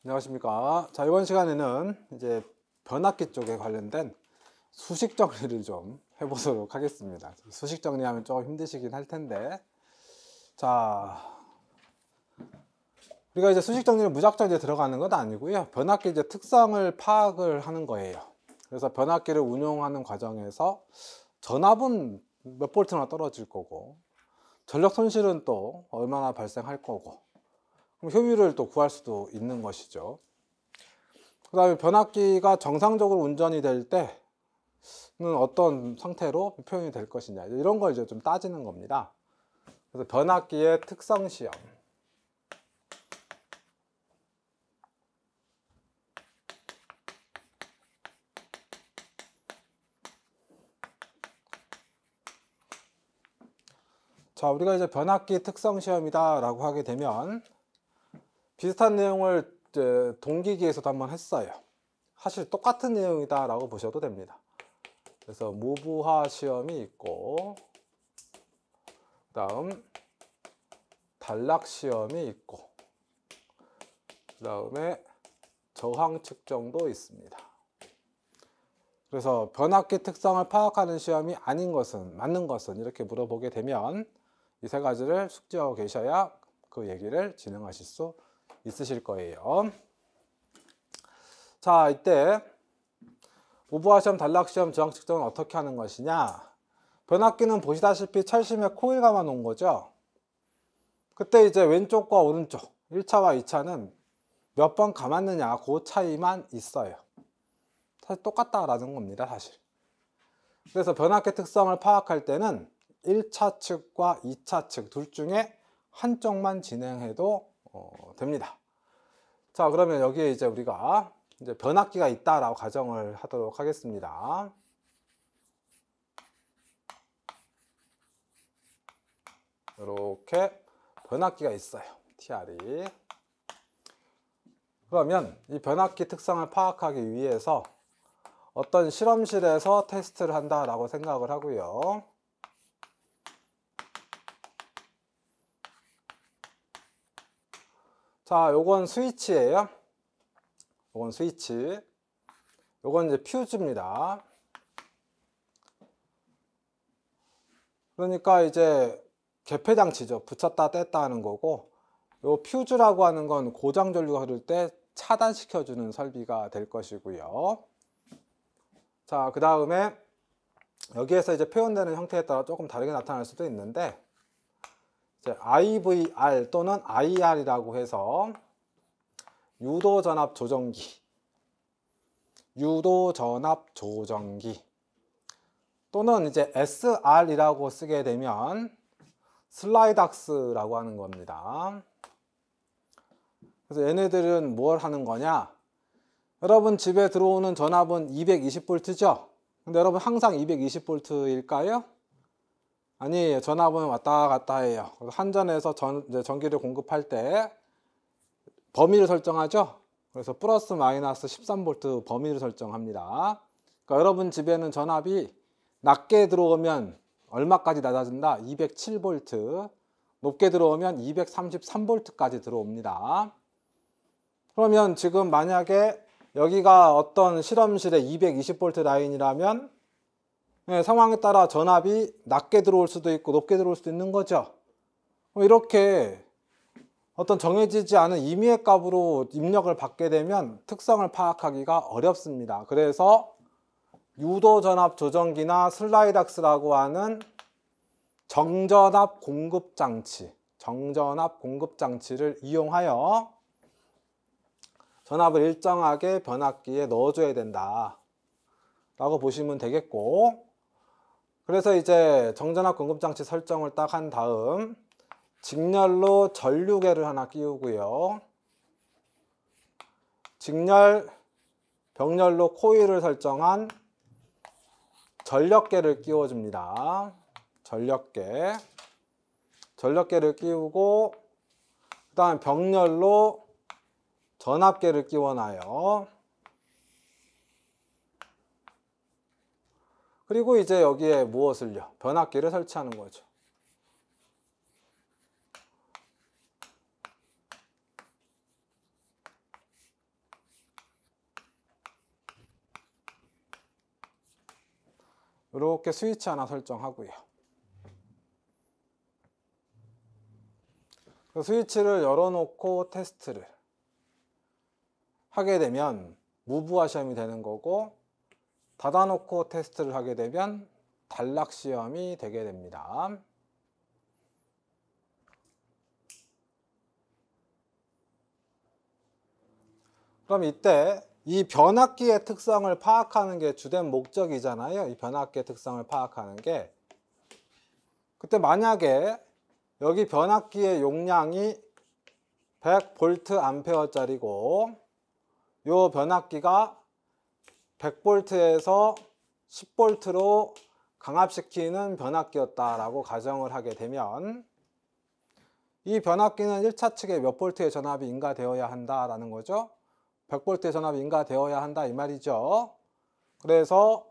안녕하십니까. 자, 이번 시간에는 이제 변압기 쪽에 관련된 수식 정리를 좀 해보도록 하겠습니다. 수식 정리하면 조금 힘드시긴 할 텐데, 자, 우리가 이제 수식 정리를 무작정 이제 들어가는 건 아니고요. 변압기 이제 특성을 파악을 하는 거예요. 그래서 변압기를 운용하는 과정에서 전압은 몇 볼트나 떨어질 거고, 전력 손실은 또 얼마나 발생할 거고, 그럼 효율을 또 구할 수도 있는 것이죠. 그 다음에 변압기가 정상적으로 운전이 될 때는 어떤 상태로 표현이 될 것이냐, 이런 걸 이제 좀 따지는 겁니다. 그래서 변압기의 특성 시험. 자, 우리가 이제 변압기 특성 시험이다 라고 하게 되면 비슷한 내용을 이제 동기기에서도 한번 했어요. 사실 똑같은 내용이다 라고 보셔도 됩니다. 그래서 무부하 시험이 있고, 그 다음 단락 시험이 있고, 그 다음에 저항 측정도 있습니다. 그래서 변압기 특성을 파악하는 시험이 아닌 것은, 맞는 것은 이렇게 물어보게 되면 이 세 가지를 숙지하고 계셔야 그 얘기를 진행하실 수 있으실 거예요. 자, 이때 무부하 시험, 단락 시험, 저항 측정은 어떻게 하는 것이냐. 변압기는 보시다시피 철심에 코일 감아 놓은 거죠. 그때 이제 왼쪽과 오른쪽 1차와 2차는 몇 번 감았느냐, 그 차이만 있어요. 사실 똑같다라는 겁니다, 사실. 그래서 변압기 특성을 파악할 때는 1차 측과 2차 측 둘 중에 한쪽만 진행해도 됩니다. 자, 그러면 여기에 이제 우리가 이제 변압기가 있다라고 가정을 하도록 하겠습니다. 이렇게 변압기가 있어요. TR이. 그러면 이 변압기 특성을 파악하기 위해서 어떤 실험실에서 테스트를 한다라고 생각을 하고요. 자, 요건 스위치예요. 요건 스위치. 요건 이제 퓨즈입니다. 그러니까 이제 개폐 장치죠. 붙였다 뗐다 하는 거고, 요 퓨즈라고 하는 건 고장 전류가 흐를 때 차단시켜주는 설비가 될 것이고요. 자, 그 다음에 여기에서 이제 표현되는 형태에 따라 조금 다르게 나타날 수도 있는데, 이제 IVR 또는 IR이라고 해서 유도전압 조정기, 유도전압 조정기, 또는 이제 SR이라고 쓰게 되면 슬라이닥스라고 하는 겁니다. 그래서 얘네들은 뭘 하는 거냐? 여러분 집에 들어오는 전압은 220V죠? 근데 여러분 항상 220V일까요? 아니에요. 전압은 왔다 갔다 해요. 한전에서 전기를 공급할 때 범위를 설정하죠? 그래서 플러스 마이너스 13V 범위를 설정합니다. 그러니까 여러분 집에는 전압이 낮게 들어오면 얼마까지 낮아진다? 207V. 높게 들어오면 233V까지 들어옵니다. 그러면 지금 만약에 여기가 어떤 실험실의 220V 라인이라면 상황에 따라 전압이 낮게 들어올 수도 있고 높게 들어올 수도 있는 거죠. 이렇게 어떤 정해지지 않은 임의의 값으로 입력을 받게 되면 특성을 파악하기가 어렵습니다. 그래서 유도전압 조정기나 슬라이닥스라고 하는 정전압 공급장치를 이용하여 전압을 일정하게 변압기에 넣어줘야 된다 라고 보시면 되겠고, 그래서 이제 정전압 공급장치 설정을 딱 한 다음 직렬로 전류계를 하나 끼우고요. 직렬, 병렬로 코일을 설정한 전력계를 끼워줍니다. 전력계를 끼우고, 그 다음 병렬로 전압계를 끼워놔요. 그리고 이제 여기에 무엇을요? 변압기를 설치하는 거죠. 이렇게 스위치 하나 설정하고요. 그 스위치를 열어놓고 테스트를 하게 되면 무부하 시험이 되는 거고, 닫아놓고 테스트를 하게 되면 단락 시험이 되게 됩니다. 그럼 이때 이 변압기의 특성을 파악하는 게 주된 목적이잖아요. 이 변압기의 특성을 파악하는 게. 그때 만약에 여기 변압기의 용량이 100V 암페어짜리고 요 변압기가 100V에서 10V로 강압시키는 변압기였다라고 가정을 하게 되면 이 변압기는 1차 측에 몇 볼트의 전압이 인가되어야 한다라는 거죠. 100V의 전압이 인가되어야 한다 이 말이죠. 그래서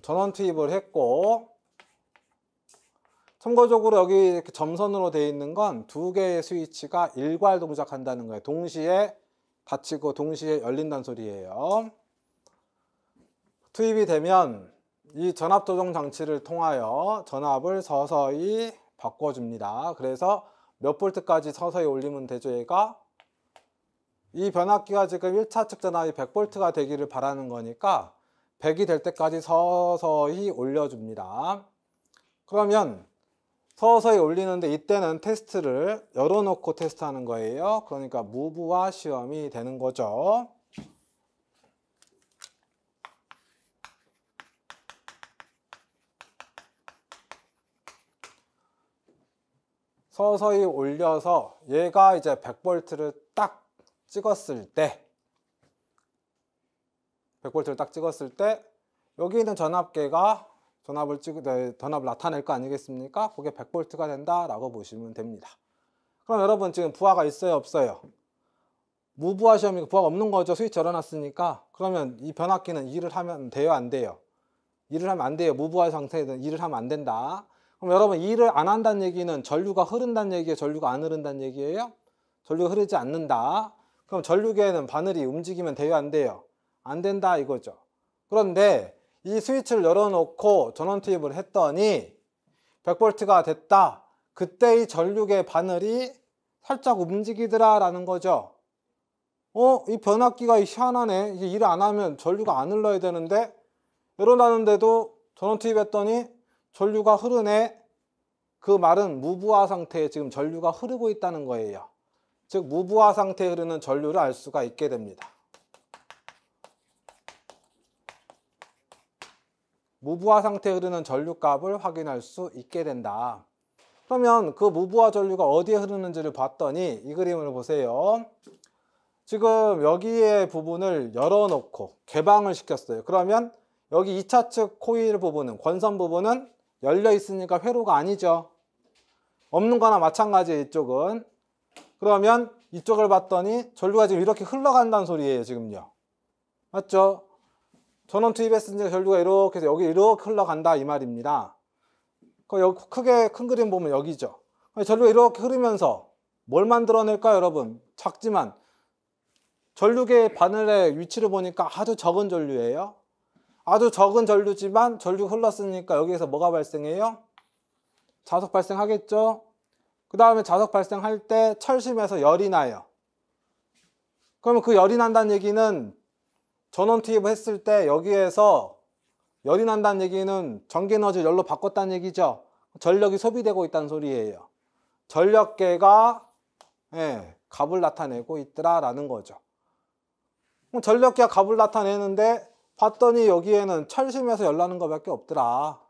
전원 투입을 했고, 참고적으로 여기 이렇게 점선으로 되어 있는 건 두 개의 스위치가 일괄 동작한다는 거예요. 동시에 닫히고 동시에 열린다는 소리예요. 투입이 되면 이 전압 조정 장치를 통하여 전압을 서서히 바꿔줍니다. 그래서 몇 볼트까지 서서히 올리면 되죠. 얘가 이 변압기가 지금 1차 측 전압이 100V가 되기를 바라는 거니까 100이 될 때까지 서서히 올려줍니다. 그러면 서서히 올리는데 이때는 테스트를 열어놓고 테스트하는 거예요. 그러니까 무부하 시험이 되는 거죠. 서서히 올려서 얘가 이제 100V를 딱 찍었을 때, 100V를 딱 찍었을 때 여기 있는 전압계가 전압을 나타낼 거 아니겠습니까? 그게 100V가 된다라고 보시면 됩니다. 그럼 여러분 지금 부하가 있어요, 없어요? 무부하 시험이고 부하가 없는 거죠. 스위치 열어놨으니까. 그러면 이 변압기는 일을 하면 돼요, 안 돼요? 일을 하면 안 돼요. 무부하 상태에는 일을 하면 안 된다. 그럼 여러분 일을 안 한다는 얘기는 전류가 흐른다는 얘기예요? 전류가 안 흐른다는 얘기예요? 전류가 흐르지 않는다. 그럼 전류계에는 바늘이 움직이면 돼요, 안 돼요? 안 된다 이거죠. 그런데 이 스위치를 열어놓고 전원 투입을 했더니 100V가 됐다. 그때 이 전류계 바늘이 살짝 움직이더라 라는 거죠. 이 변압기가 희한하네. 이게 일을 안 하면 전류가 안 흘러야 되는데 열어놨는데도 전원 투입했더니 전류가 흐르네. 그 말은 무부하 상태에 지금 전류가 흐르고 있다는 거예요. 즉 무부하 상태에 흐르는 전류를 알 수가 있게 됩니다. 무부하 상태에 흐르는 전류값을 확인할 수 있게 된다. 그러면 그 무부하 전류가 어디에 흐르는지를 봤더니 이 그림을 보세요. 지금 여기에 부분을 열어놓고 개방을 시켰어요. 그러면 여기 2차 측 코일 부분은, 권선 부분은 열려 있으니까 회로가 아니죠. 없는 거나 마찬가지예요, 이쪽은. 그러면 이쪽을 봤더니 전류가 지금 이렇게 흘러간다는 소리예요, 지금요. 맞죠? 전원 투입했으니까 전류가 이렇게 해서 여기 이렇게 흘러간다 이 말입니다. 여기 크게 큰 그림 보면 여기죠. 전류가 이렇게 흐르면서 뭘 만들어낼까요, 여러분? 작지만 전류계 바늘의 위치를 보니까 아주 적은 전류예요. 아주 적은 전류지만 전류가 흘렀으니까 여기에서 뭐가 발생해요? 자석 발생하겠죠? 그 다음에 자석 발생할 때 철심에서 열이 나요. 그러면 그 열이 난다는 얘기는 전원 투입을 했을 때 여기에서 열이 난다는 얘기는 전기 에너지를 열로 바꿨다는 얘기죠. 전력이 소비되고 있다는 소리예요. 전력계가 값을 나타내고 있더라라는 거죠. 전력계가 값을 나타내는데 봤더니 여기에는 철심에서 열 나는 것밖에 없더라.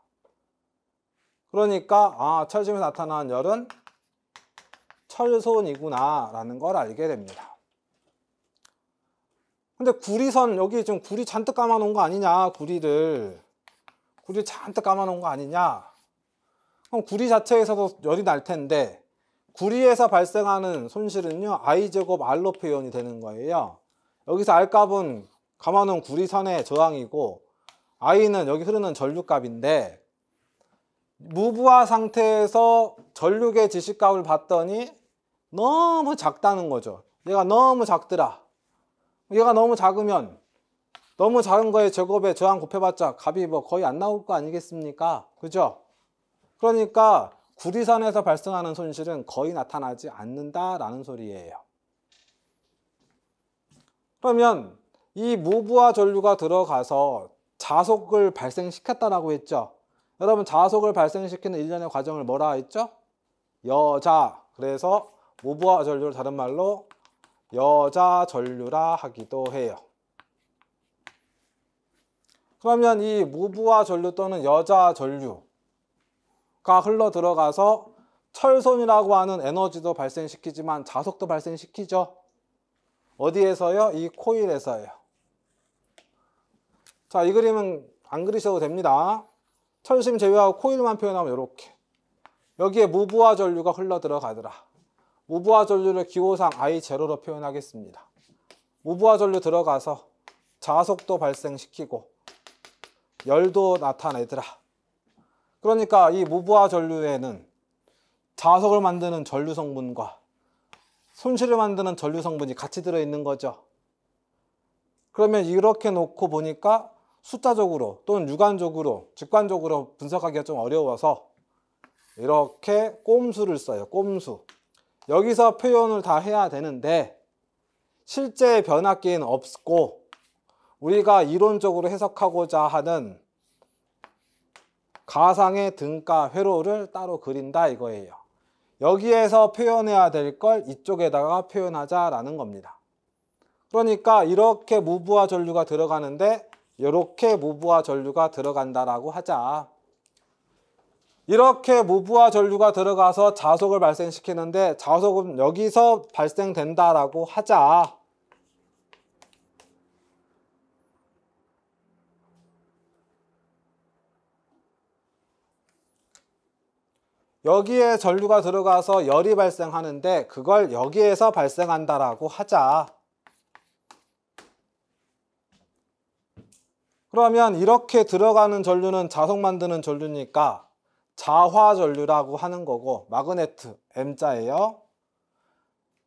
그러니까 철심에서 나타나는 열은 철손이구나 라는 걸 알게 됩니다. 근데 구리선, 여기 지금 구리 잔뜩 감아놓은 거 아니냐, 구리 잔뜩 감아놓은 거 아니냐. 그럼 구리 자체에서도 열이 날 텐데 구리에서 발생하는 손실은요 I제곱 R로 표현이 되는 거예요. 여기서 R값은 감아놓은 구리선의 저항이고 I는 여기 흐르는 전류값인데, 무부하 상태에서 전류계 지시값을 봤더니 너무 작다는 거죠. 얘가 너무 작더라. 얘가 너무 작으면 너무 작은 거에 제곱에 저항 곱해봤자 값이 뭐 거의 안 나올 거 아니겠습니까? 그죠? 그러니까 구리선에서 발생하는 손실은 거의 나타나지 않는다라는 소리예요. 그러면 이 무부하 전류가 들어가서 자속을 발생시켰다라고 했죠. 여러분 자속을 발생시키는 일련의 과정을 뭐라 했죠? 여자. 그래서 무부하 전류를 다른 말로 여자 전류라 하기도 해요. 그러면 이 무부하 전류 또는 여자 전류가 흘러 들어가서 철손이라고 하는 에너지도 발생시키지만 자속도 발생시키죠. 어디에서요? 이 코일에서요. 자, 이 그림은 안 그리셔도 됩니다. 철심 제외하고 코일만 표현하면 이렇게. 여기에 무부하 전류가 흘러 들어가더라. 무부하 전류를 기호상 I0로 표현하겠습니다. 무부하 전류 들어가서 자속도 발생시키고 열도 나타내더라. 그러니까 이 무부하 전류에는 자속을 만드는 전류 성분과 손실을 만드는 전류 성분이 같이 들어있는 거죠. 그러면 이렇게 놓고 보니까 숫자적으로 또는 유관적으로, 직관적으로 분석하기가 좀 어려워서 이렇게 꼼수를 써요. 꼼수. 여기서 표현을 다 해야 되는데 실제 변압기는 없고 우리가 이론적으로 해석하고자 하는 가상의 등가 회로를 따로 그린다 이거예요. 여기에서 표현해야 될 걸 이쪽에다가 표현하자라는 겁니다. 그러니까 이렇게 무부하 전류가 들어가는데 이렇게 무부하 전류가 들어간다라고 하자. 이렇게 무부하 전류가 들어가서 자속을 발생시키는데 자속은 여기서 발생된다라고 하자. 여기에 전류가 들어가서 열이 발생하는데 그걸 여기에서 발생한다라고 하자. 그러면 이렇게 들어가는 전류는 자속 만드는 전류니까 자화 전류라고 하는 거고 마그네트 M자예요.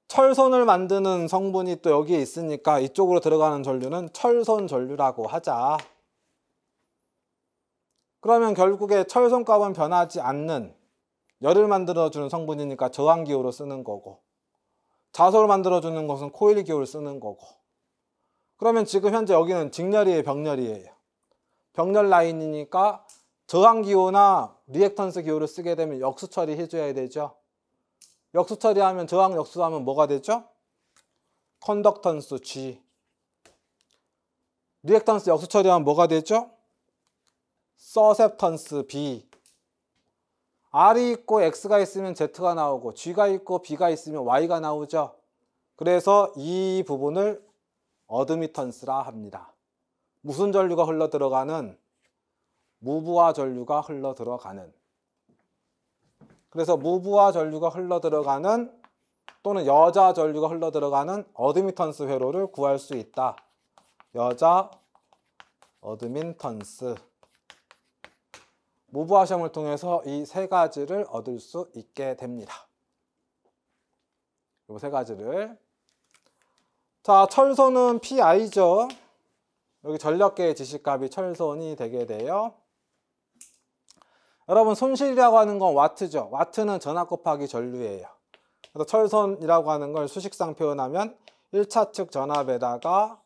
철손을 만드는 성분이 또 여기에 있으니까 이쪽으로 들어가는 전류는 철손 전류라고 하자. 그러면 결국에 철손값은 변하지 않는 열을 만들어주는 성분이니까 저항기호로 쓰는 거고 자석을 만들어주는 것은 코일 기호를 쓰는 거고 그러면 지금 현재 여기는 직열이에요, 병렬이에요. 병렬 라인이니까 저항기호나 리액턴스 기호를 쓰게 되면 역수 처리해줘야 되죠. 역수 처리하면 저항 역수하면 뭐가 되죠? 컨덕턴스 G. 리액턴스 역수 처리하면 뭐가 되죠? 서셉턴스 B. R이 있고 X가 있으면 Z가 나오고 G가 있고 B가 있으면 Y가 나오죠. 그래서 이 부분을 어드미턴스라 합니다. 무슨 전류가 흘러 들어가는? 무부하 전류가 흘러 들어가는. 그래서 무부하 전류가 흘러 들어가는 또는 여자 전류가 흘러 들어가는 어드미턴스 회로를 구할 수 있다. 여자 어드미턴스. 무부하 시험을 통해서 이 세 가지를 얻을 수 있게 됩니다. 이 세 가지를. 자, 철손은 PI죠. 여기 전력계의 지시값이 철손이 되게 돼요. 여러분 손실이라고 하는 건 와트죠. 와트는 전압 곱하기 전류예요. 그래서 철손이라고 하는 걸 수식상 표현하면 1차 측 전압에다가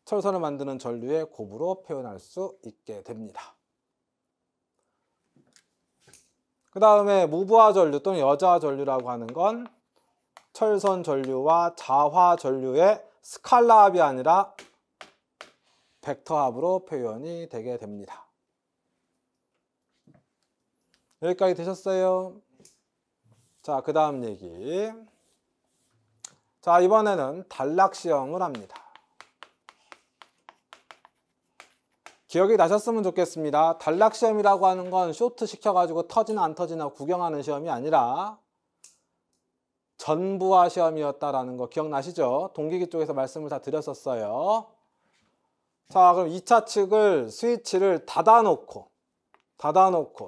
철선을 만드는 전류의 곱으로 표현할 수 있게 됩니다. 그 다음에 무부하 전류 또는 여자 전류라고 하는 건 철선 전류와 자화 전류의 스칼라 합이 아니라 벡터 합으로 표현이 되게 됩니다. 여기까지 되셨어요? 자, 그 다음 얘기. 자, 이번에는 단락 시험을 합니다. 기억이 나셨으면 좋겠습니다. 단락 시험이라고 하는 건 쇼트 시켜가지고 터지나 안 터지나 구경하는 시험이 아니라 전부하 시험이었다라는 거 기억나시죠? 동기기 쪽에서 말씀을 다 드렸었어요. 자, 그럼 2차 측을 스위치를 닫아놓고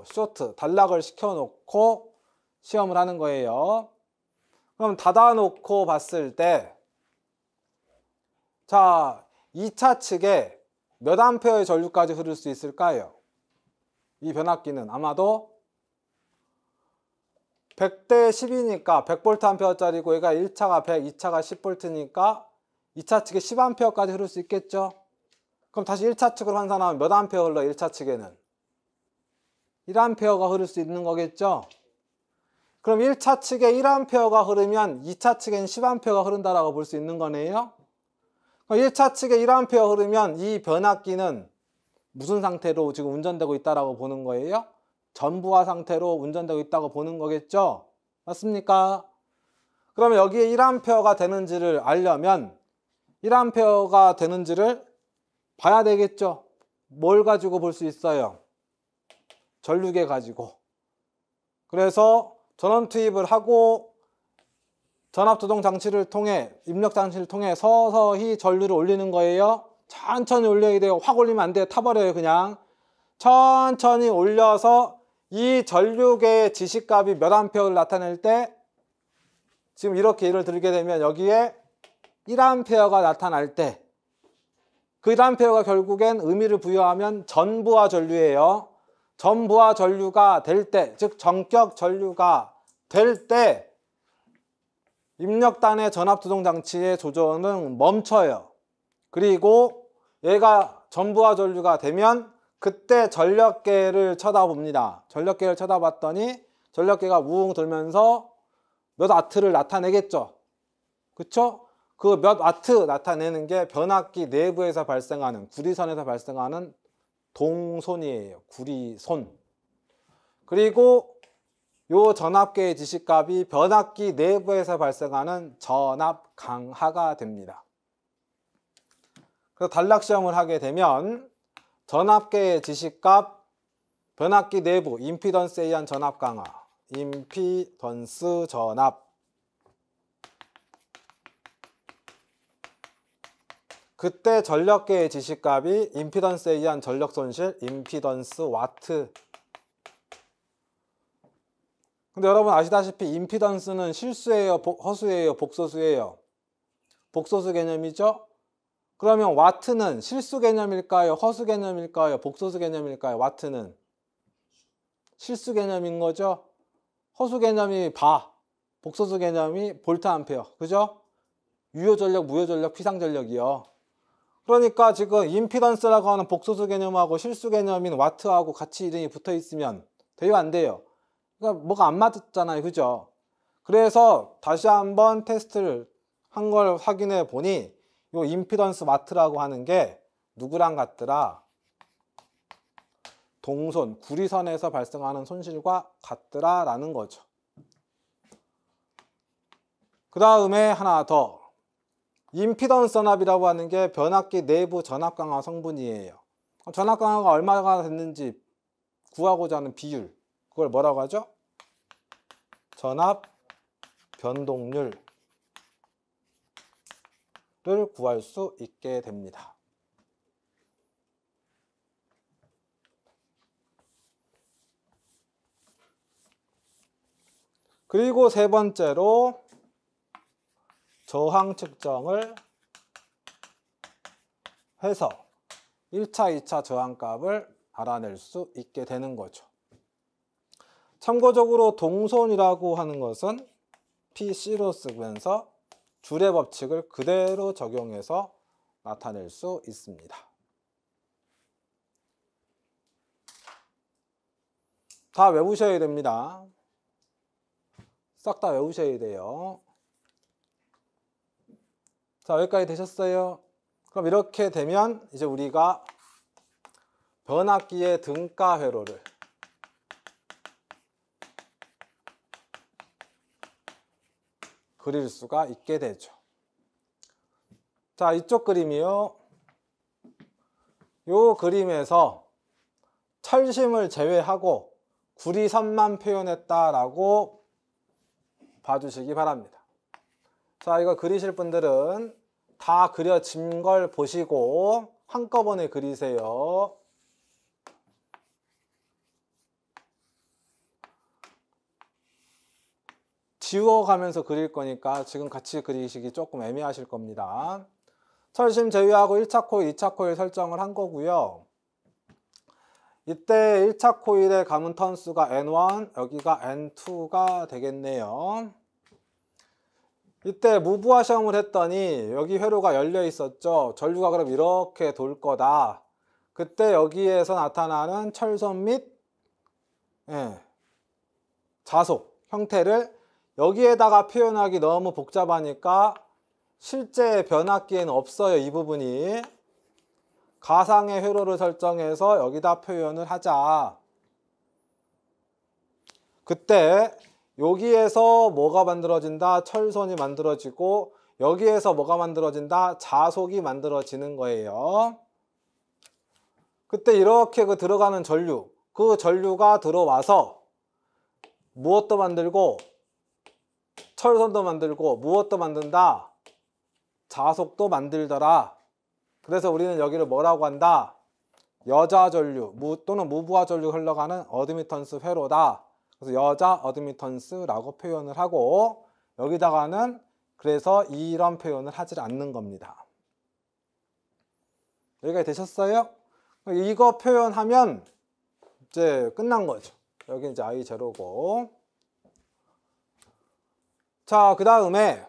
쇼트, 단락을 시켜놓고 시험을 하는 거예요. 그럼 닫아놓고 봤을 때 자, 2차 측에 몇 암페어의 전류까지 흐를 수 있을까요? 이 변압기는 아마도 100대 10이니까 100V짜리고 얘가 1차가 100, 2차가 10V니까 2차 측에 10A까지 흐를 수 있겠죠? 그럼 다시 1차 측으로 환산하면 몇 암페어 흘러 1차 측에는? 1A가 흐를 수 있는 거겠죠? 그럼 1차 측에 1A가 흐르면 2차 측엔 10A가 흐른다라고 볼 수 있는 거네요. 그럼 1차 측에 1A 흐르면 이 변압기는 무슨 상태로 지금 운전되고 있다라고 보는 거예요? 전부하 상태로 운전되고 있다고 보는 거겠죠? 맞습니까? 그러면 여기에 1A가 되는지를 알려면 1A가 되는지를 봐야 되겠죠? 뭘 가지고 볼 수 있어요? 전류계 가지고. 그래서 전원 투입을 하고 전압조정 장치를 통해, 입력 장치를 통해 서서히 전류를 올리는 거예요. 천천히 올려야 돼요. 확 올리면 안 돼요. 타버려요, 그냥. 천천히 올려서 이 전류계의 지시값이 몇 암페어를 나타낼 때, 지금 이렇게 예를 들게 되면 여기에 1A가 나타날 때, 그 1A가 결국엔 의미를 부여하면 전부하 전류예요. 전부하 전류가 될 때, 즉 전격 전류가 될 때 입력단의 전압조정 장치의 조정은 멈춰요. 그리고 얘가 전부하 전류가 되면 그때 전력계를 쳐다봅니다. 전력계를 쳐다봤더니 전력계가 우웅 돌면서 몇 와트를 나타내겠죠. 그쵸? 그 몇 와트 나타내는 게 변압기 내부에서 발생하는, 구리선에서 발생하는 동손이에요. 구리손. 그리고 요 전압계의 지시값이 변압기 내부에서 발생하는 전압 강하가 됩니다. 그래서 단락시험을 하게 되면 전압계의 지시값, 변압기 내부, 임피던스에 의한 전압 강하, 임피던스 전압. 그때 전력계의 지시값이 임피던스에 의한 전력 손실, 임피던스 와트. 근데 여러분 아시다시피 임피던스는 실수예요, 허수예요, 복소수예요? 복소수 개념이죠? 그러면 와트는 실수 개념일까요? 허수 개념일까요? 복소수 개념일까요? 와트는 실수 개념인 거죠? 허수 개념이 바, 복소수 개념이 볼트 암페어. 그죠? 유효 전력, 무효 전력, 피상 전력이요. 그러니까 지금 임피던스라고 하는 복소수 개념하고 실수 개념인 와트하고 같이 이름이 붙어 있으면 돼요, 안 돼요? 그러니까 뭐가 안 맞았잖아요, 그죠? 그래서 다시 한번 테스트를 한 걸 확인해 보니 요 임피던스 와트라고 하는 게 누구랑 같더라? 동손, 구리선에서 발생하는 손실과 같더라 라는 거죠. 그 다음에 하나 더. 임피던스 전압이라고 하는 게 변압기 내부 전압 강화 성분이에요. 전압 강화가 얼마가 됐는지 구하고자 하는 비율, 그걸 뭐라고 하죠? 전압 변동률을 구할 수 있게 됩니다. 그리고 세 번째로 저항 측정을 해서 1차, 2차 저항값을 알아낼 수 있게 되는 거죠. 참고적으로 동손이라고 하는 것은 PC로 쓰면서 줄의 법칙을 그대로 적용해서 나타낼 수 있습니다. 다 외우셔야 됩니다. 싹 다 외우셔야 돼요. 자, 여기까지 되셨어요? 그럼 이렇게 되면 이제 우리가 변압기의 등가 회로를 그릴 수가 있게 되죠. 자, 이쪽 그림이요. 요 그림에서 철심을 제외하고 구리선만 표현했다라고 봐주시기 바랍니다. 자, 이거 그리실 분들은 다 그려진 걸 보시고 한꺼번에 그리세요. 지워가면서 그릴 거니까 지금 같이 그리시기 조금 애매하실 겁니다. 철심 제외하고 1차 코일, 2차 코일 설정을 한 거고요. 이때 1차 코일의 감은 턴수가 N1, 여기가 N2가 되겠네요. 이때 무브화 시험을 했더니 여기 회로가 열려 있었죠. 전류가 그럼 이렇게 돌 거다. 그때 여기에서 나타나는 철선 및 자속 형태를 여기에다가 표현하기 너무 복잡하니까 실제 변압기에는 없어요. 이 부분이. 가상의 회로를 설정해서 여기다 표현을 하자. 그때 여기에서 뭐가 만들어진다? 철선이 만들어지고 여기에서 뭐가 만들어진다? 자속이 만들어지는 거예요. 그때 이렇게 그 들어가는 전류, 그 전류가 들어와서 무엇도 만들고 철선도 만들고 무엇도 만든다? 자속도 만들더라. 그래서 우리는 여기를 뭐라고 한다? 여자 전류 또는 무브화 전류 흘러가는 어드미턴스 회로다. 그래서 여자 어드미턴스라고 표현을 하고 여기다가는 그래서 이런 표현을 하지 않는 겁니다. 여기까지 되셨어요? 이거 표현하면 이제 끝난 거죠. 여기 이제 I0고. 자, 그 다음에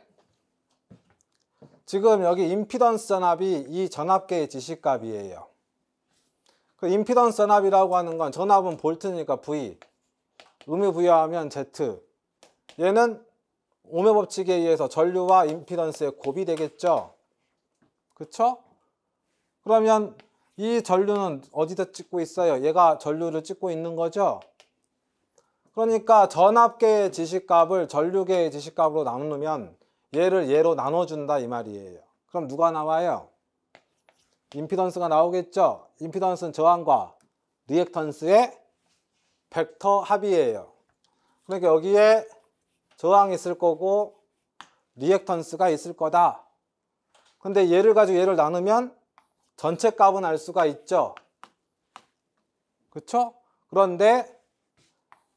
지금 여기 임피던스 전압이 이 전압계의 지시값이에요. 그 임피던스 전압이라고 하는 건 전압은 볼트니까 V, 의미 부여하면 Z. 얘는 오메 법칙에 의해서 전류와 임피던스의 곱이 되겠죠. 그쵸? 그러면 이 전류는 어디다 찍고 있어요? 얘가 전류를 찍고 있는 거죠. 그러니까 전압계의 지시값을 전류계의 지시값으로 나누면 얘를 얘로 나눠준다 이 말이에요. 그럼 누가 나와요? 임피던스가 나오겠죠. 임피던스는 저항과 리액턴스의 벡터 합이에요. 그러니까 여기에 저항이 있을 거고 리액턴스가 있을 거다. 근데 얘를 가지고 얘를 나누면 전체 값은 알 수가 있죠. 그쵸? 그런데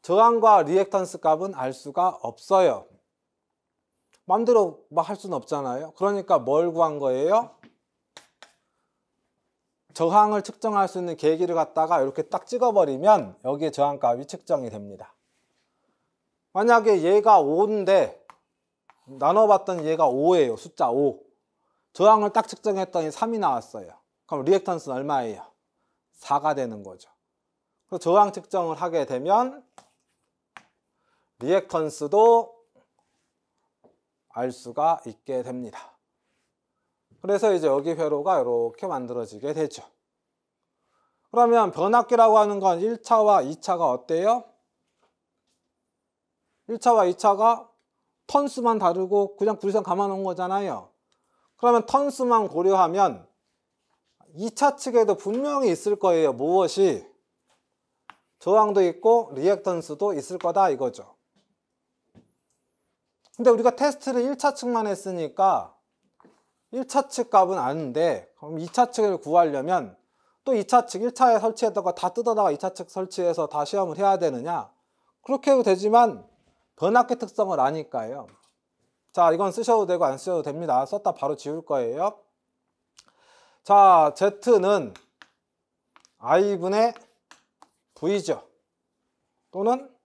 저항과 리액턴스 값은 알 수가 없어요. 마음대로 막 할 수는 없잖아요. 그러니까 뭘 구한 거예요? 저항을 측정할 수 있는 계기를 갖다가 이렇게 딱 찍어버리면 여기에 저항값이 측정이 됩니다. 만약에 얘가 5인데 나눠봤더니 얘가 5예요. 숫자 5. 저항을 딱 측정했더니 3이 나왔어요. 그럼 리액턴스는 얼마예요? 4가 되는 거죠. 그래서 저항 측정을 하게 되면 리액턴스도 알 수가 있게 됩니다. 그래서 이제 여기 회로가 이렇게 만들어지게 되죠. 그러면 변압기라고 하는 건 1차와 2차가 어때요? 1차와 2차가 턴수만 다르고 그냥 구리선 감아놓은 거잖아요. 그러면 턴수만 고려하면 2차 측에도 분명히 있을 거예요. 무엇이? 저항도 있고 리액턴스도 있을 거다 이거죠. 근데 우리가 테스트를 1차 측만 했으니까 1차 측 값은 아는데 그럼 2차 측을 구하려면 또 2차 측 1차에 설치했던 거 다 뜯어다가 2차 측 설치해서 다 시험을 해야 되느냐? 그렇게 해도 되지만 변압기 특성을 아니까요. 자, 이건 쓰셔도 되고 안 쓰셔도 됩니다. 썼다 바로 지울 거예요. 자, Z는 I분의 V죠. 또는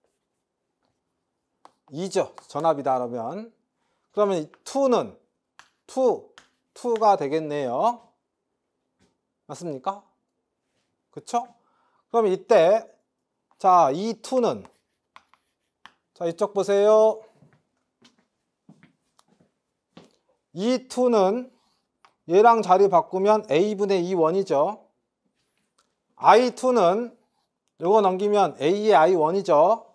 2죠. 전압이다 그러면. 그러면 2는 2가 되겠네요. 맞습니까? 그쵸? 그럼 이때 자, 이 2는 자, 이쪽 보세요. 이 2는 얘랑 자리 바꾸면 A분의 2원이죠. I2는 요거 넘기면 A의 I1이죠.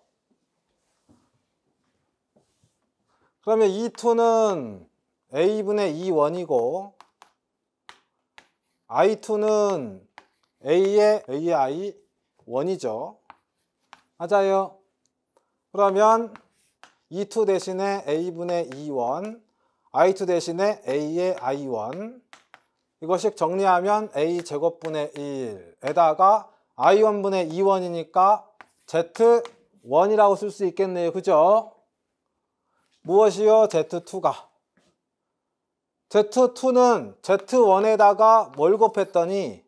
그러면 이 2는 A분의 2원이고 I2는 A의 I1이죠. 맞아요. 그러면 E2 대신에 A분의 2원, I2 대신에 A의 I1. 이것씩 정리하면 A제곱분의 1에다가 I1분의 2원이니까 Z1이라고 쓸 수 있겠네요. 그죠? 무엇이요? Z2가 Z2는 Z1에다가 뭘 곱했더니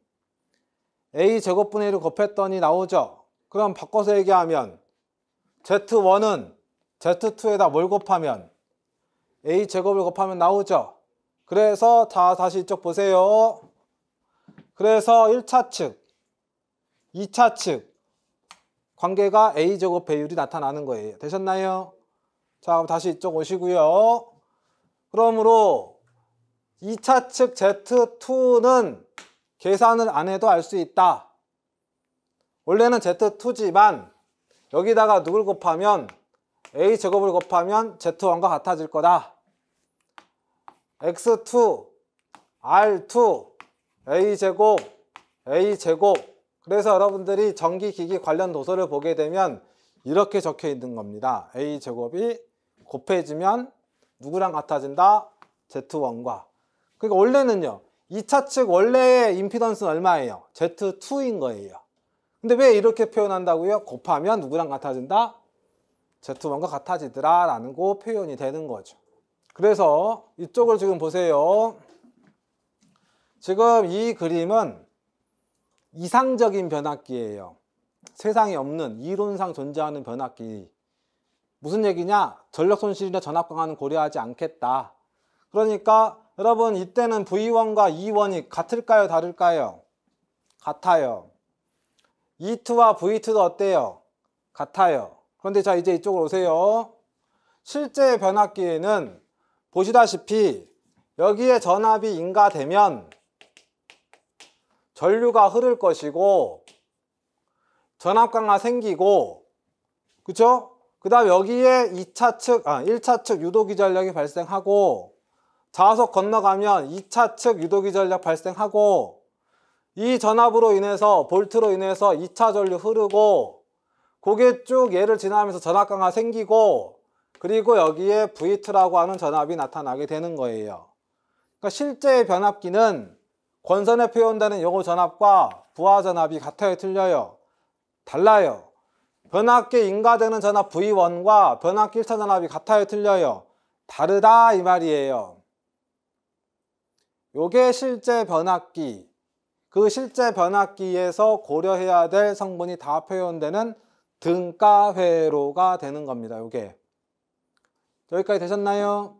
A제곱분의 1을 곱했더니 나오죠. 그럼 바꿔서 얘기하면 Z1은 Z2에다 뭘 곱하면 A제곱을 곱하면 나오죠. 그래서 자, 다시 이쪽 보세요. 그래서 1차 측, 2차 측 관계가 A제곱 배율이 나타나는 거예요. 되셨나요? 자, 그럼 다시 이쪽 오시고요. 그러므로 2차 측 Z2는 계산을 안 해도 알 수 있다. 원래는 Z2지만 여기다가 누굴 곱하면 A제곱을 곱하면 Z1과 같아질 거다. X2, R2, A제곱, A제곱. 그래서 여러분들이 전기기기 관련 도서를 보게 되면 이렇게 적혀 있는 겁니다. A제곱이 곱해지면 누구랑 같아진다? Z1과. 그러니까 원래는요. 2차 측 원래의 임피던스는 얼마예요? Z2인 거예요. 근데 왜 이렇게 표현한다고요? 곱하면 누구랑 같아진다? Z1과 같아지더라 라는 거 표현이 되는 거죠. 그래서 이쪽을 지금 보세요. 지금 이 그림은 이상적인 변압기예요. 세상에 없는 이론상 존재하는 변압기. 무슨 얘기냐? 전력 손실이나 전압 강화는 고려하지 않겠다. 그러니까 여러분 이때는 V1과 E1이 같을까요? 다를까요? 같아요. E2와 V2도 어때요? 같아요. 그런데 자 이제 이쪽으로 오세요. 실제 변압기에는 보시다시피 여기에 전압이 인가되면 전류가 흐를 것이고 전압 강화 생기고 그쵸? 그 다음 여기에 1차 측 유도기 전력이 발생하고 자석 건너가면 2차 측 유도기 전력 발생하고 이 전압으로 인해서 볼트로 인해서 2차 전류 흐르고 그게 쭉 얘를 지나면서 전압 강화 생기고 그리고 여기에 V2라고 하는 전압이 나타나게 되는 거예요. 그러니까 실제 변압기는 권선에 표현되는 요거 전압과 부하 전압이 같아요? 틀려요? 달라요. 변압기에 인가되는 전압 V1과 변압기 1차 전압이 같아요? 틀려요? 다르다 이 말이에요. 요게 실제 변압기. 그 실제 변압기에서 고려해야 될 성분이 다 표현되는 등가 회로가 되는 겁니다. 요게. 여기까지 되셨나요?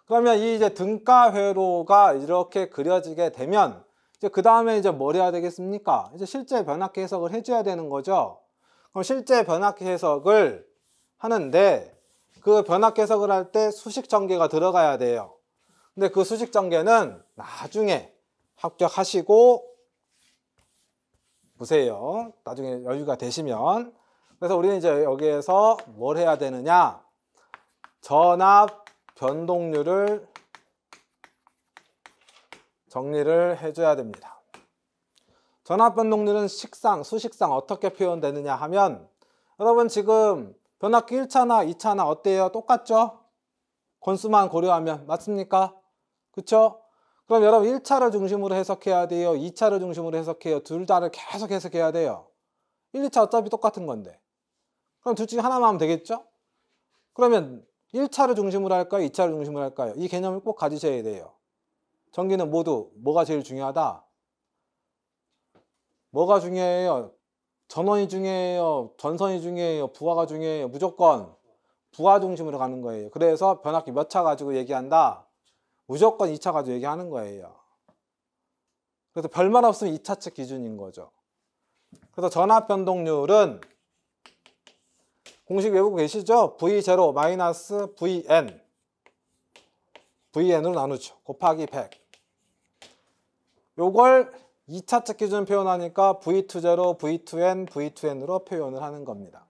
그러면 이 이제 등가 회로가 이렇게 그려지게 되면 이제 그 다음에 이제 뭘 해야 되겠습니까? 이제 실제 변압기 해석을 해줘야 되는 거죠. 그럼 실제 변압기 해석을 하는데 그 변압기 해석을 할 때 수식 전개가 들어가야 돼요. 근데 그 수식 전개는 나중에 합격하시고 보세요. 나중에 여유가 되시면. 그래서 우리는 이제 여기에서 뭘 해야 되느냐? 전압 변동률을 정리를 해줘야 됩니다. 전압 변동률은 수식상 어떻게 표현되느냐 하면 여러분 지금 변압기 1차나 2차나 어때요? 똑같죠? 건수만 고려하면 맞습니까? 그쵸? 그럼 여러분 1차를 중심으로 해석해야 돼요? 2차를 중심으로 해석해요? 둘 다를 계속 해석해야 돼요. 1, 2차 어차피 똑같은 건데. 그럼 둘 중에 하나만 하면 되겠죠? 그러면 1차를 중심으로 할까요? 2차를 중심으로 할까요? 이 개념을 꼭 가지셔야 돼요. 전기는 모두 뭐가 제일 중요하다? 뭐가 중요해요? 전원이 중요해요? 전선이 중요해요? 부하가 중요해요? 무조건 부하 중심으로 가는 거예요. 그래서 변압기 몇 차 가지고 얘기한다? 무조건 2차 가지고 얘기하는 거예요. 그래서 별말 없으면 2차 측 기준인 거죠. 그래서 전압 변동률은 공식 외우고 계시죠? V0 마이너스 Vn Vn으로 나누죠. 곱하기 100. 요걸 2차 측 기준 표현하니까 V20, V2n, V2n으로 표현을 하는 겁니다.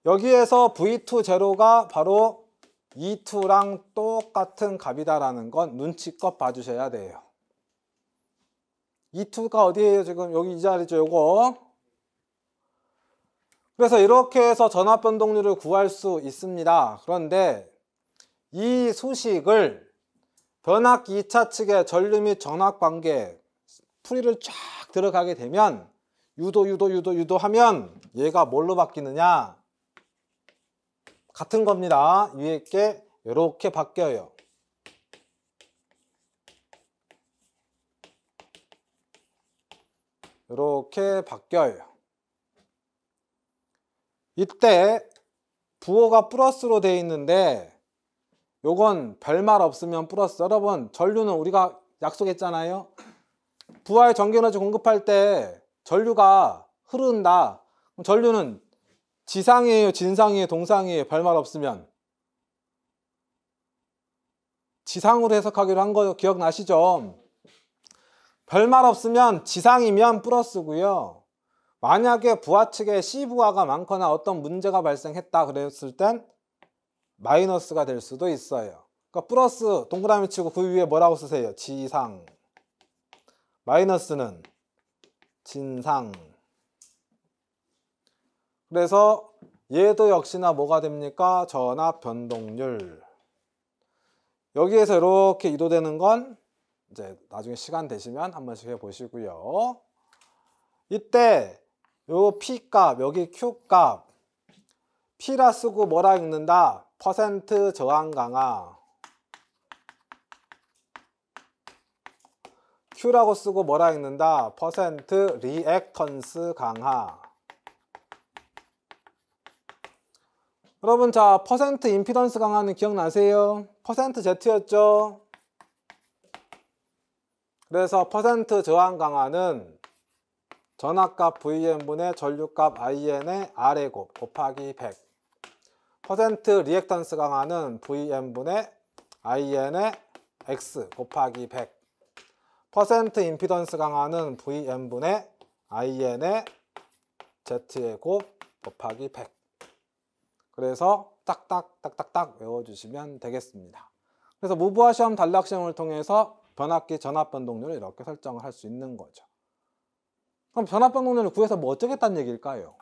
여기에서 V20가 바로 E2랑 똑같은 값이다라는 건 눈치껏 봐주셔야 돼요. E2가 어디에요? 지금 여기 이 자리죠. 요거. 그래서 이렇게 해서 전압 변동률을 구할 수 있습니다. 그런데 이 수식을 변압기 2차 측의 전류 및 전압 관계 풀이를 쫙 들어가게 되면 유도 하면 얘가 뭘로 바뀌느냐? 같은 겁니다. 위에 게 이렇게 바뀌어요. 이렇게 바뀌어요. 이때 부호가 플러스로 되어 있는데 요건 별말 없으면 플러스. 여러분 전류는 우리가 약속했잖아요. 부하의 전기에너지 공급할 때 전류가 흐른다. 그럼 전류는 지상이에요, 진상이에요, 동상이에요? 별말 없으면 지상으로 해석하기로 한 거 기억나시죠? 별말 없으면 지상이면 플러스고요. 만약에 부하 측에 C부하가 많거나 어떤 문제가 발생했다 그랬을 땐 마이너스가 될 수도 있어요. 그러니까 플러스 동그라미 치고 그 위에 뭐라고 쓰세요? 지상. 마이너스는 진상. 그래서 얘도 역시나 뭐가 됩니까? 전압 변동률. 여기에서 이렇게 이도되는 건 이제 나중에 시간 되시면 한 번씩 해보시고요. 이때 요 P값, 여기 Q값, P라 쓰고 뭐라 읽는다? 퍼센트 저항 강화. Q라고 쓰고 뭐라 읽는다? 퍼센트 리액턴스 강화. 여러분 자 퍼센트 임피던스 강화는 기억나세요? 퍼센트 Z였죠? 그래서 퍼센트 저항 강화는 전압값 Vn분의 전류값 In의 R의 곱 곱하기 100. 퍼센트 리액턴스 강화는 Vn분의 In의 X 곱하기 100. 퍼센트 임피던스 강화는 Vn분의 In의 Z의 곱 곱하기 100. 그래서 딱딱딱딱딱 외워주시면 되겠습니다. 그래서 무부하 시험 단락 시험을 통해서 변압기 전압 변동률을 이렇게 설정을 할 수 있는 거죠. 그럼 전압 변동률을 구해서 뭐 어쩌겠다는 얘기일까요?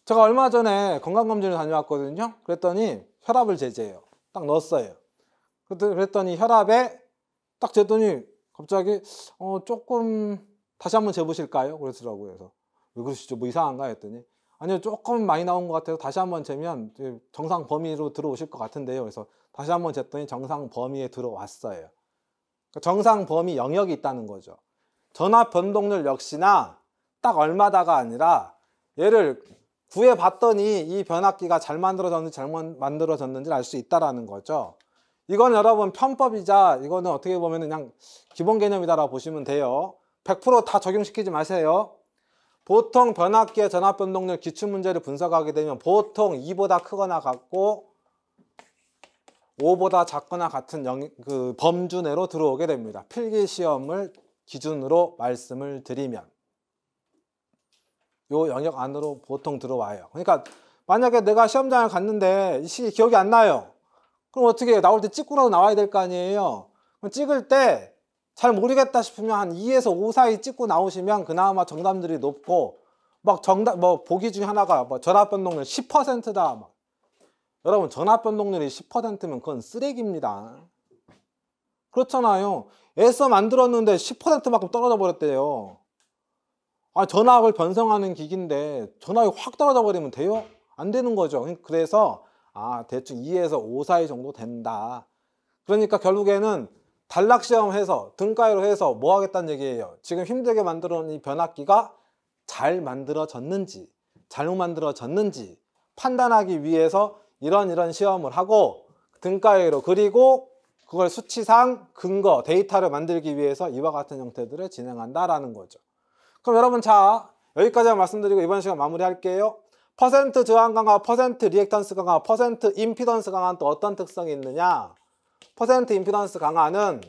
제가 얼마 전에 건강검진을 다녀왔거든요. 그랬더니 혈압을 재재요. 딱 넣었어요. 그랬더니 혈압에 딱 재더니 갑자기 조금 다시 한번 재보실까요? 그러더라고요. 그래서 왜 그러시죠? 뭐 이상한가 했더니 아니요, 조금 많이 나온 것 같아서 다시 한번 재면 정상 범위로 들어오실 것 같은데요. 그래서 다시 한번 쟀더니 정상 범위에 들어왔어요. 정상 범위 영역이 있다는 거죠. 전압 변동률 역시나 딱 얼마다가 아니라 얘를 구해봤더니 이 변압기가 잘 만들어졌는지 잘못 만들어졌는지 알 수 있다는 거죠. 이건 여러분 편법이자 이거는 어떻게 보면 그냥 기본 개념이다라고 보시면 돼요. 100% 다 적용시키지 마세요. 보통 변압기의 전압 변동률 기출문제를 분석하게 되면 보통 2보다 크거나 같고 5보다 작거나 같은 그 범주 내로 들어오게 됩니다. 필기시험을 기준으로 말씀을 드리면 요 영역 안으로 보통 들어와요. 그러니까 만약에 내가 시험장을 갔는데 이 시기 기억이 안 나요. 그럼 어떻게 해요? 나올 때 찍고라도 나와야 될 거 아니에요. 그럼 찍을 때 잘 모르겠다 싶으면 한 2에서 5 사이 찍고 나오시면 그나마 정답들이 높고 막 정답 뭐 보기 중에 하나가 뭐 전압 변동률 10%다. 막. 여러분 전압 변동률이 10%면 그건 쓰레기입니다. 그렇잖아요. 애써 만들었는데 10%만큼 떨어져 버렸대요. 아, 전압을 변성하는 기기인데 전압이 확 떨어져 버리면 돼요? 안 되는 거죠. 그래서 대충 2에서 5 사이 정도 된다. 그러니까 결국에는 단락시험 해서 등가위로 해서 뭐 하겠다는 얘기예요. 지금 힘들게 만들어 놓은 이 변압기가 잘 만들어졌는지 잘못 만들어졌는지 판단하기 위해서 이런 시험을 하고 등가위로 그리고 그걸 수치상 근거 데이터를 만들기 위해서 이와 같은 형태들을 진행한다라는 거죠. 그럼 여러분 자 여기까지 말씀드리고 이번 시간 마무리할게요. 퍼센트 저항 강화, 퍼센트 리액턴스 강화, 퍼센트 임피던스 강화는 또 어떤 특성이 있느냐? 퍼센트 임피던스 강화는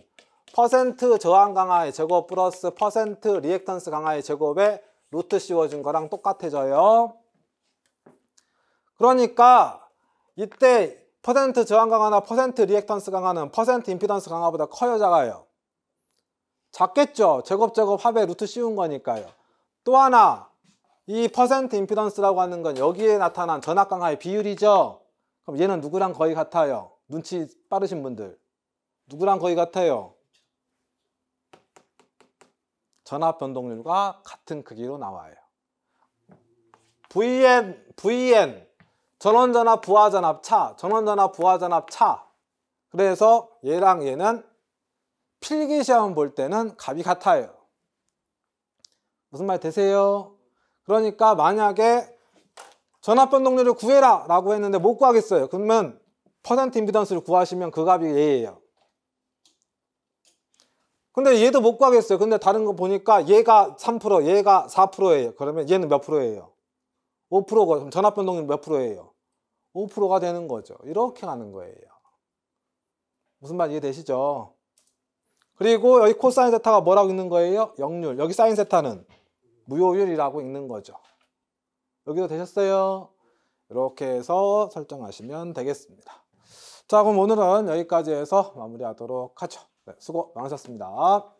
퍼센트 저항 강화의 제곱 플러스 퍼센트 리액턴스 강화의 제곱에 루트 씌워준 거랑 똑같아져요. 그러니까 이때 퍼센트 저항 강화나 퍼센트 리액턴스 강화는 퍼센트 임피던스 강화보다 커요, 작아요? 작겠죠. 제곱 합에 루트 씌운 거니까요. 또 하나 이 퍼센트 임피던스라고 하는 건 여기에 나타난 전압 강화의 비율이죠. 그럼 얘는 누구랑 거의 같아요? 눈치 빠르신 분들 누구랑 거의 같아요? 전압 변동률과 같은 크기로 나와요. VN 전원전압 부하전압 차, 전원전압 부하전압 차. 그래서 얘랑 얘는 필기시험 볼 때는 값이 같아요. 무슨 말 되세요? 그러니까 만약에 전압 변동률을 구해라 라고 했는데 못 구하겠어요. 그러면 퍼센트 임피던스를 구하시면 그 값이 얘예요. 근데 얘도 못 구하겠어요. 근데 다른 거 보니까 얘가 3%, 얘가 4%예요. 그러면 얘는 몇 프로예요? 5%가, 그럼 전압 변동률 몇 프로예요? 5%가 되는 거죠. 이렇게 가는 거예요. 무슨 말 이해되시죠? 그리고 여기 코사인 세타가 뭐라고 읽는 거예요? 역률. 여기 사인 세타는 무효율이라고 읽는 거죠. 여기도 되셨어요? 이렇게 해서 설정하시면 되겠습니다. 자, 그럼 오늘은 여기까지 해서 마무리하도록 하죠. 네, 수고 많으셨습니다.